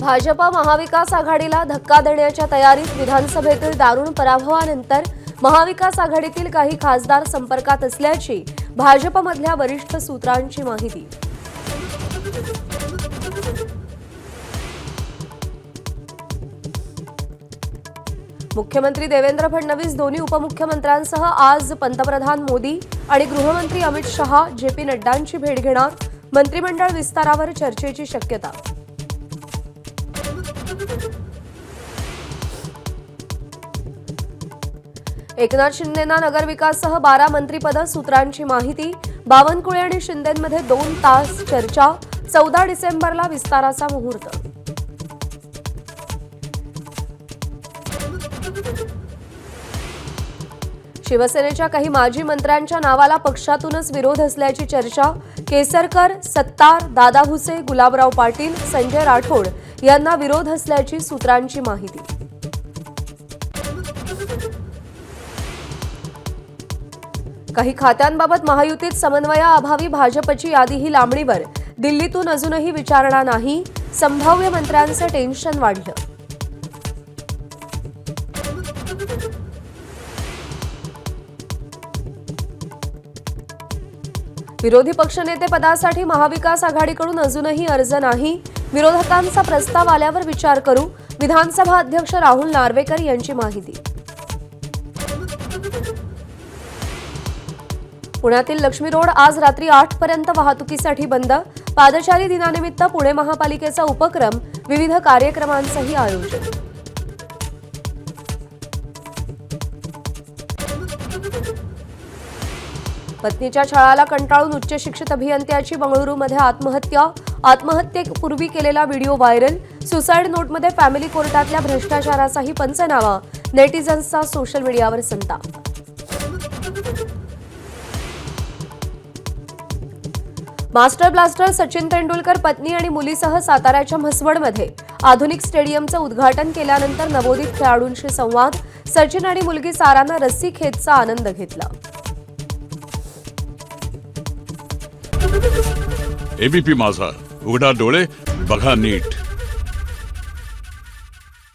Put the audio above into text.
भाजपा महाविकास आघाडीला धक्का देण्याच्या तयारीत विधानसभेतील दारुण पराभवानंतर महाविकास आघाडीतील काही खासदार संपर्कात असल्याची भाजपमधल्या वरिष्ठ सूत्रांची माहिती। मुख्यमंत्री देवेंद्र फडणवीस दोन्ही उपमुख्यमंत्र्यांसह आज पंतप्रधान मोदी आणि गृहमंत्री अमित शहा जेपी नड्डांची भेट घेणार। मंत्रिमंडळ विस्तारावर चर्चेची शक्यता। एकनाथ शिंदेंना नगरविकाससह 12 मंत्रिपद। सूत्रांची माहिती। बावनकुळे आणि शिंदेंमध्ये 2 तास चर्चा। 14 डिसेंबरला विस्ताराचा मुहूर्त। शिवसेनेच्या काही माजी मंत्र्यांच्या नावाला पक्षातूनच विरोध असल्याची चर्चा। केसरकर, सत्तार, दादा भुसे, गुलाबराव पाटील, संजय राठोड यांना विरोध असल्याची सूत्रांची माहिती। काही खात्यांबाबत महायुतीत समन्वयाअभावी भाजपची यादीही लांबणीवर। दिल्लीतून अजूनही विचारणा नाही। संभाव्य मंत्र्यांचं टेन्शन वाढलं। विरोधी पक्षनेते पदासाठी महाविकास आघाडीकडून अजूनही अर्ज नाही। विरोधकांचा प्रस्ताव आल्यावर विचार करू। विधानसभा अध्यक्ष राहुल नार्वेकर यांची माहिती। पुण्यातील लक्ष्मी रोड आज रात्री 8 पर्यंत वाहतुकीसाठी बंद। पादचारी दिनानिमित्त पुणे महापालिकेचा उपक्रम। विविध कार्यक्रमांचंही आयोजन। पत्नीच्या छळाला कंटाळून उच्च शिक्षित अभियंत्याची बंगळुरूमध्ये आत्महत्या। आत्महत्येपूर्वी केलेला व्हिडिओ व्हायरल। सुसाईड नोटमध्ये फॅमिली कोर्टातल्या भ्रष्टाचाराचाही पंचनामा। नेटिझन्सचा सोशल मीडियावर संताप। मास्टर ब्लास्टर सचिन तेंडुलकर पत्नी आणि मुलीसह साताऱ्याच्या म्हसवडमध्ये आधुनिक स्टेडियमचं उद्घाटन केल्यानंतर नवोदित खेळाडूंशी संवाद। सचिन आणि मुलगी सारानं रस्सी खेचचा आनंद घेतला। एबीपी माझा, उघडा डोळे बघा नीट।